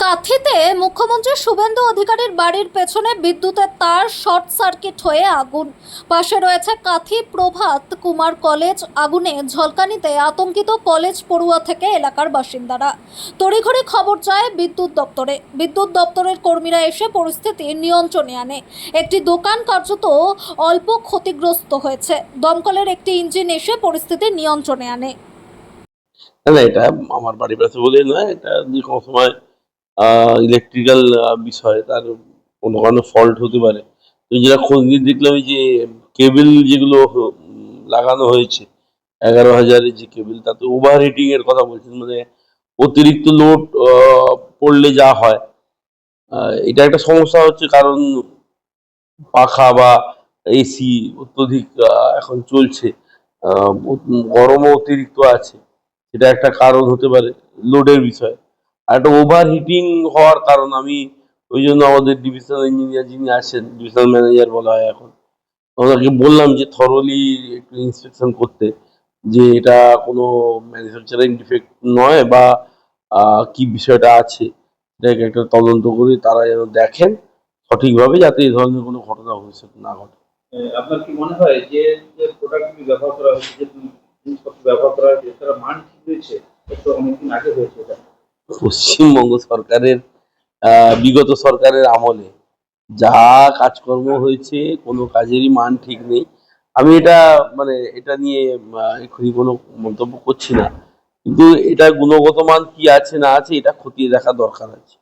কাঁথিতে মুখ্যমন্ত্রী শুভেন্দু অধিকারীর বাড়ির পেছনে বিদ্যুতের তার শর্ট সার্কিট হয়ে আগুন। পাশে রয়েছে কাঁথি প্রভাত কুমার কলেজ। আগুনে ঝলকানিতে আতঙ্কিত কলেজ পড়ুয়া থেকে এলাকার বাসিন্দারা। তড়িঘড়ি খবর যায় বিদ্যুৎ দপ্তরের কর্মীরা এসে পরিস্থিতি নিয়ন্ত্রণে আনে। একটি দোকান কার্যত অল্প ক্ষতিগ্রস্ত হয়েছে। দমকলের একটি ইঞ্জিন এসে পরিস্থিতি নিয়ন্ত্রণে আনে। না, এটা আমার বাড়ির পাশে বলেই নয়, এটা যে কোনো সময় ইলেকট্রিক্যাল বিষয়, তার কোনো ফল্ট হতে পারে। তো যেটা খোঁজ নিয়ে দেখলাম, ওই যে কেবল যেগুলো লাগানো হয়েছে 11,000-এর যে কেবল, তাতে ওভার হিটিং এর কথা বলছেন, মানে অতিরিক্ত লোড পড়লে যা হয়। এটা একটা সমস্যা হচ্ছে, কারণ পাখা বা এসি অত্যধিক এখন চলছে, গরমও অতিরিক্ত আছে, সেটা একটা কারণ হতে পারে লোডের বিষয়। আর একটা ওভার হিটিং হওয়ার কারণ আমি ওই জন্য আমাদের ডিভিশনাল ইঞ্জিনিয়ার যিনি আছেন, ডিভিশনাল ম্যানেজার বলা হয় এখন, ওনাকে বললাম যে থরলি একটু ইন্সপেকশন করতে, যে এটা কোনো ম্যানুফ্যাকচারিং ডিফেক্ট নয় বা কি বিষয়টা আছে, এটাকে একটা তদন্ত করে তারা যেন দেখেন সঠিকভাবে, যাতে এই ধরনের কোনো ঘটনা ভবিষ্যতে না ঘটে। আপনার কি মনে হয় যে যে প্রোডাক্টগুলি ব্যবহার করা হয়েছে, যে জিনিসপত্র ব্যবহার করা হয়েছে, তারা মান ঠিক রয়েছে? একটু অনেকদিন আগে হয়েছে এটা। পশ্চিমবঙ্গ সরকারের বিগত সরকারের আমলে যা কাজকর্ম হয়েছে, কোনো কাজেরই মান ঠিক নেই। আমি এটা, মানে এটা নিয়ে এক্ষুনি কোনো মন্তব্য করছি না, কিন্তু এটা গুণগত মান কি আছে না আছে, এটা খতিয়ে দেখা দরকার আছে।